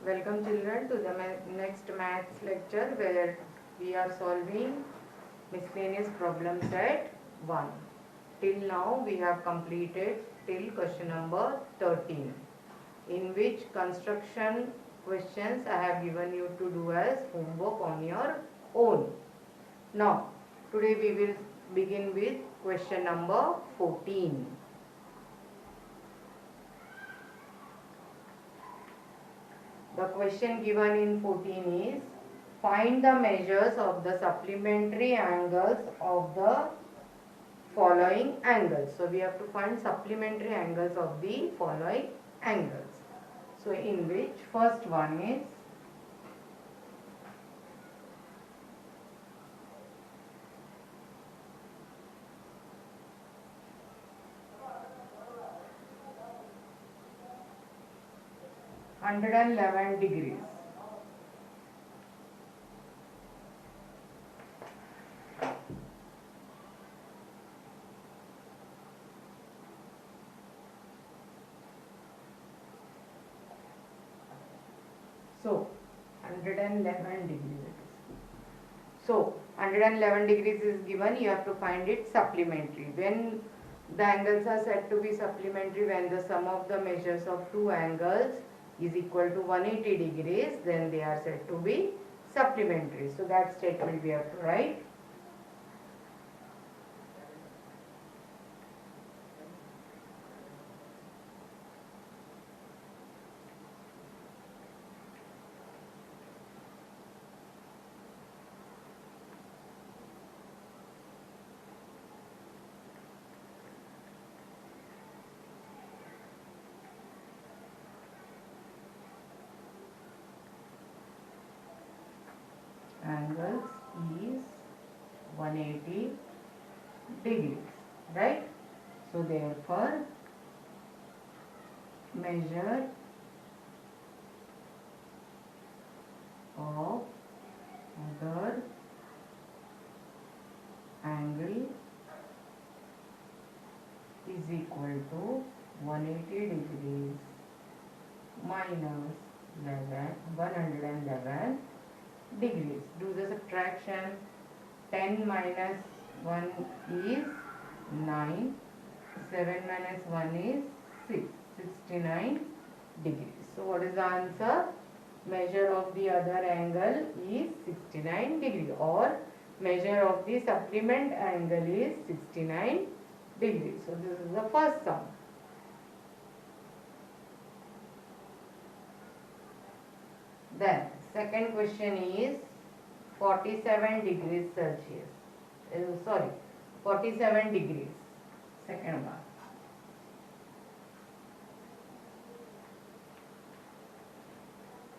Welcome children to the next maths lecture where we are solving miscellaneous problem set 1. Till now we have completed till question number 13, in which construction questions I have given you to do as homework on your own. Now today we will begin with question number 14. The question given in 14 is, find the measures of the supplementary angles of the following angles. So we have to find supplementary angles of the following angles. So in which first one is 111 degrees. So 111 degrees it is. So 111 degrees is given, you have to find it supplementary. When the angles are said to be supplementary, when the sum of the measures of two angles is equal to 180 degrees, then they are said to be supplementary. So that statement we have to write. Angles is 180 degrees, right? So therefore measure of other angle is equal to 180 degrees minus 111 degrees. Do the subtraction. 10 minus 1 is 9. 7 minus 1 is 6. 69 degrees. So what is the answer? Measure of the other angle is 69 degrees, or measure of the supplement angle is 69 degrees. So this is the first sum. Then second question is 47 degrees Celsius. 47 degrees. Second one.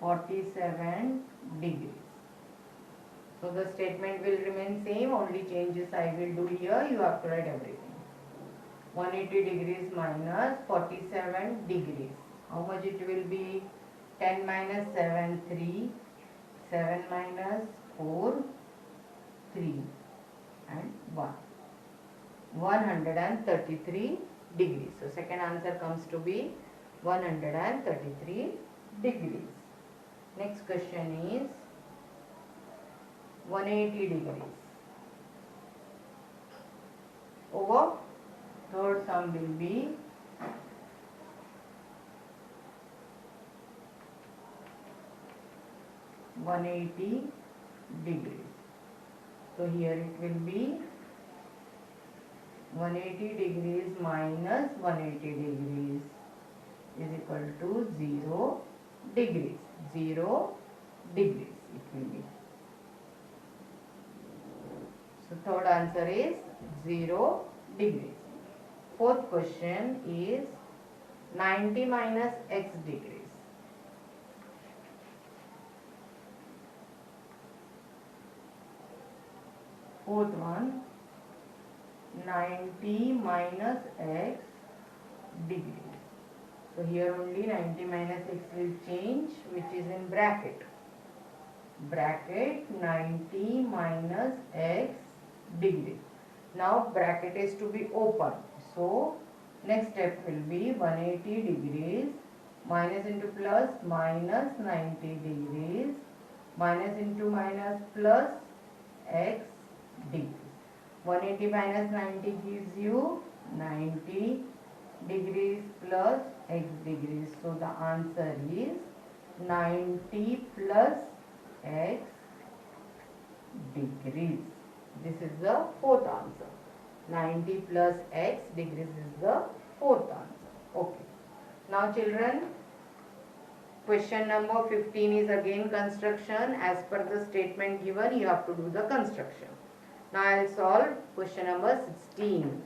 -47 degrees. So the statement will remain same, only changes I will do here. You have to write everything. 180 degrees minus 47 degrees. How much it will be? 10 minus 7, 3. 7 minus 4, 3 and 1. 133 degrees. So second answer comes to be 133 degrees. Next question is 180 degrees. Over. Third sum will be 180 degrees. So here it will be 180 degrees minus 180 degrees is equal to 0 degrees. 0 degrees it will be. So third answer is 0 degrees. Fourth question is 90 minus x degrees. Fourth one, 90 minus x degrees. So here only 90 minus x will change, which is in bracket. Bracket 90 minus x degrees. Now bracket is to be open. So next step will be 180 degrees minus into plus minus 90 degrees, minus into minus plus x degrees. 180 minus 90 gives you 90 degrees plus x degrees. So the answer is 90 plus x degrees. This is the fourth answer. 90 plus x degrees is the fourth answer. Okay. Now children, question number 15 is again construction. As per the statement given, you have to do the construction. Now I will solve question number 16.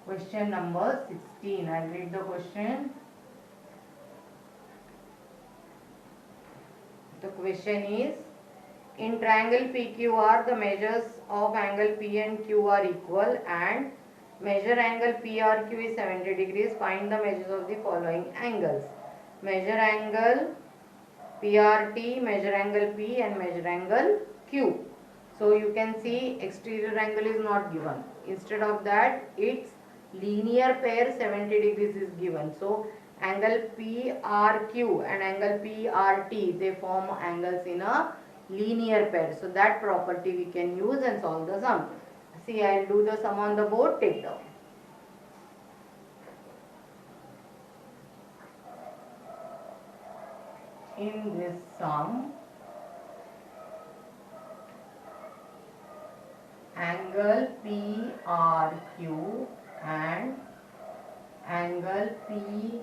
Question number 16. I'll read the question. The question is, in triangle PQR, the measures of angle P and Q are equal and measure angle PRQ is 70 degrees. Find the measures of the following angles. Measure angle PRT, measure angle P and measure angle Q. So you can see exterior angle is not given. Instead of that, its linear pair 70 degrees is given. So angle PRQ and angle PRT, they form angles in a linear pair. So that property we can use and solve the sum. See, I will do the sum on the board. Take down. In this sum, angle PRQ and angle PRT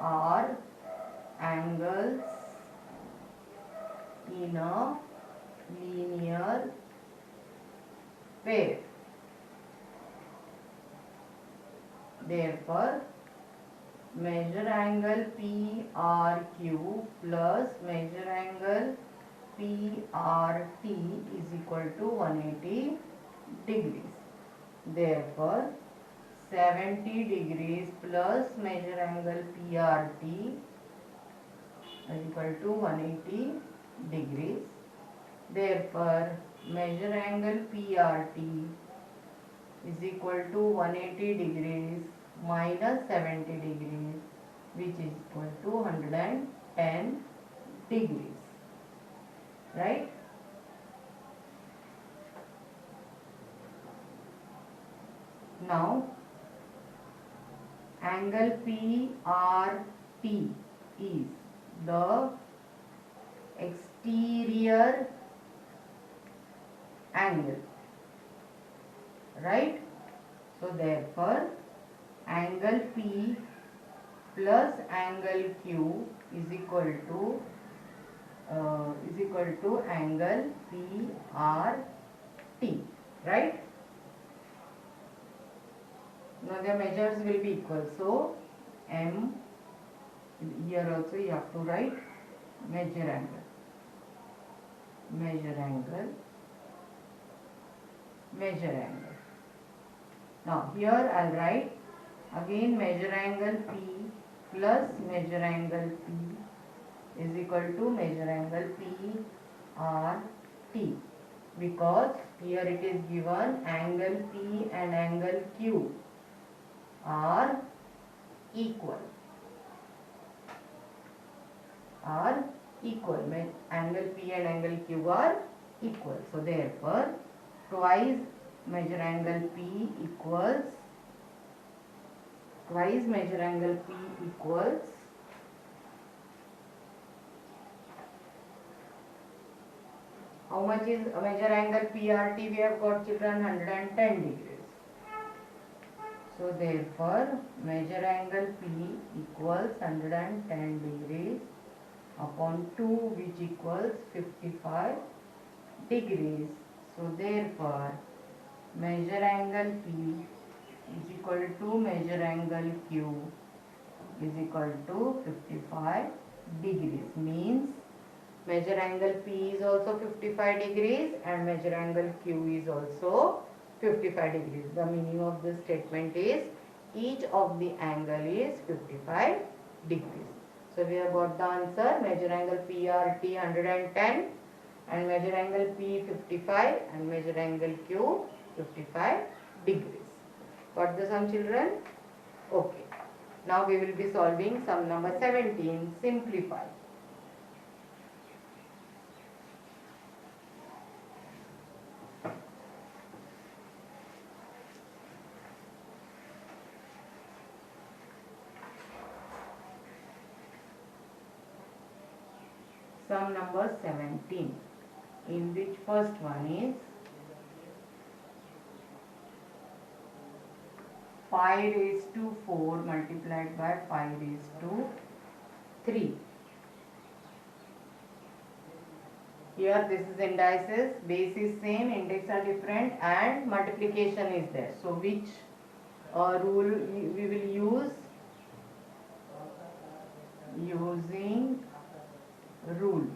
are angles in a linear pair. Therefore, measure angle PRQ plus measure angle PRT is equal to 180 degrees. Therefore, 70 degrees plus measure angle PRT is equal to 180 degrees. Therefore, measure angle PRT is equal to 180 degrees minus 70 degrees, which is equal to 110 degrees. Right? Now, angle PRT is the exterior angle. Right? So therefore, angle P plus angle Q is equal to angle PRT. Right? Now the measures will be equal. So M, here also you have to write measure angle, measure angle, measure angle. Now here I will write again measure angle P plus measure angle P is equal to measure angle PRT, because here it is given angle P and angle Q are equal. Angle P and angle Q are equal. So therefore, twice measure angle P equals, twice measure angle P equals how much is measure angle PRT? We have got children 110 degrees. So therefore, measure angle P equals 110 degrees upon 2, which equals 55 degrees. So therefore, measure angle P is equal to measure angle Q is equal to 55 degrees. Means Measure angle P is also 55 degrees and measure angle Q is also 55 degrees. The meaning of this statement is each of the angle is 55 degrees. So we have got the answer. Measure angle PRT 110 and measure angle P 55 and measure angle Q 55 degrees. Got the sum, children? Okay. Now we will be solving sum number 17. Simplify. Sum number 17, in which first one is 5 raised to 4 multiplied by 5 raised to 3. Here this is indices, base is same, index are different and multiplication is there. So which rule we will use? Using rule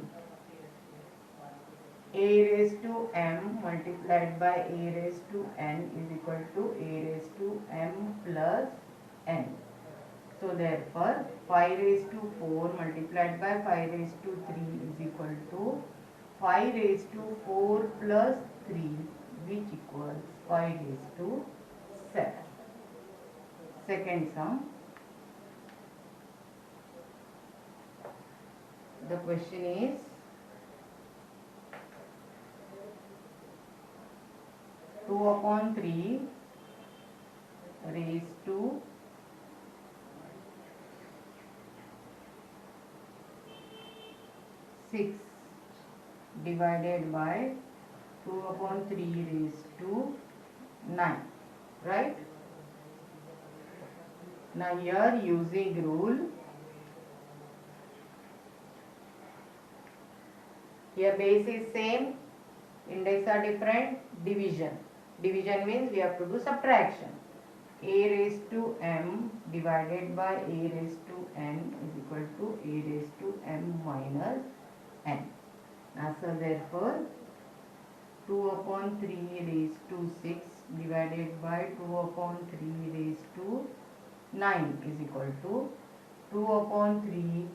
a raised to m multiplied by a raised to n is equal to a raised to m plus n. So therefore 5 raised to 4 multiplied by 5 raised to 3 is equal to 5 raised to 4 plus 3, which equals 5 raised to 7. Second sum. The question is 2/3 raised to 6 divided by 2/3 raised to 9, right? Now here using rule, here base is same, index are different, division. Division means we have to do subtraction. A raised to m divided by a raised to n is equal to a raised to m minus n. Now so therefore 2/3 raised to 6 divided by 2/3 raised to 9 is equal to 2/3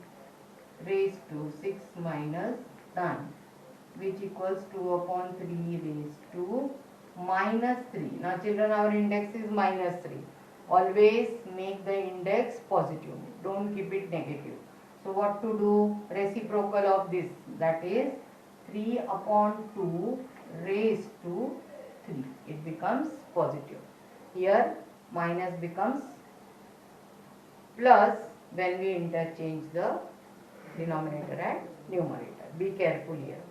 raised to 6 minus 9, which equals 2/3 raised to minus 3. Now children, our index is minus 3. Always make the index positive. Don't keep it negative. So what to do? Reciprocal of this, that is 3/2 raised to 3. It becomes positive. Here minus becomes plus when we interchange the denominator and numerator. Be careful here.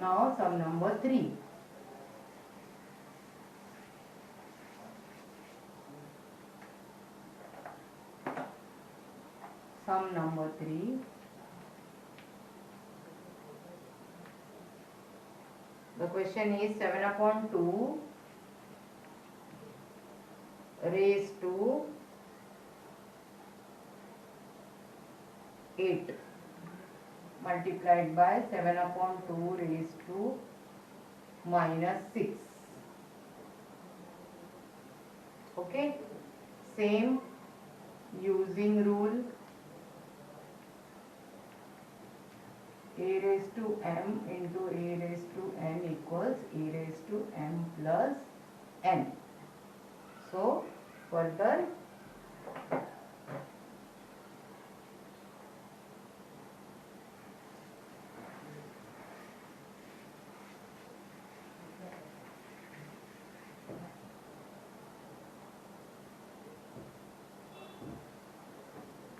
Now sum number 3. Sum number 3. The question is 7/2 raised to 8 multiplied by 7/2 raised to minus 6. Okay, same using rule, a raised to m into a raised to n equals a raised to m plus n. So further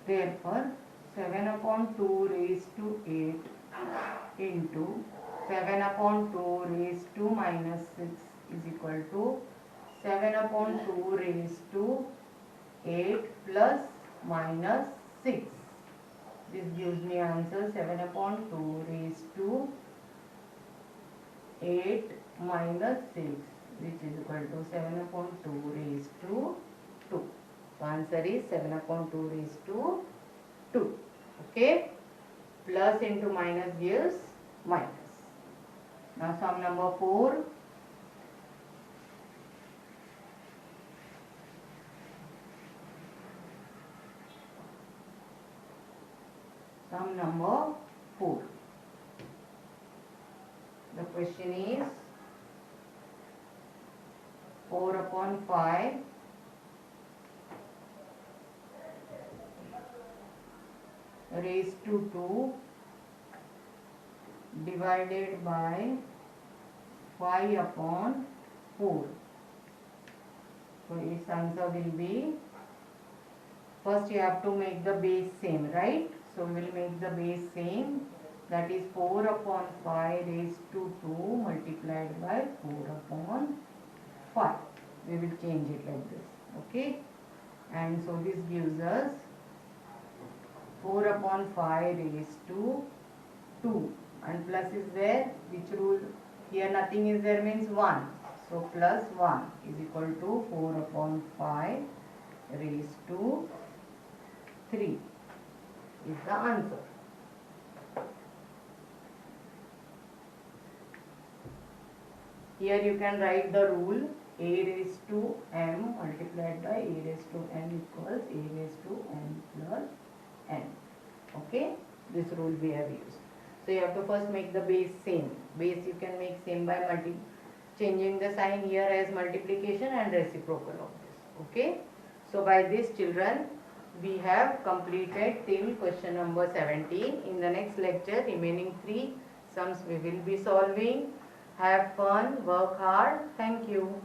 therefore 7/2 raised to 8 into 7/2 raised to minus 6 is equal to 7/2 raised to 8 plus minus 6. This gives me answer 7/2 raised to 8 minus 6, which is equal to 7/2 raised to 2. So answer is 7 upon 2 raised to 2. Okay. Plus into minus gives minus. Now sum number 4. Sum number 4. The question is 4 upon 5 raised to 2 divided by 5 upon 4. So its answer will be, first you have to make the base same, right? So we will make the base same, that is 4 upon 5 raised to 2 multiplied by 4 upon 5. We will change it like this, okay? And so this gives us 4 upon 5 raised to 2, and plus is there, which rule? Here nothing is there means 1. So plus 1 is equal to 4 upon 5 raised to 3 is the answer. Here you can write the rule, a raised to m multiplied by a raised to n equals a raised to n plus n. Okay, this rule we have used. So you have to first make the base same. Base you can make same by changing the sign here as multiplication and reciprocal of this. Okay. So by this, children, we have completed till question number 17. In the next lecture, remaining 3 sums we will be solving. Have fun, work hard. Thank you.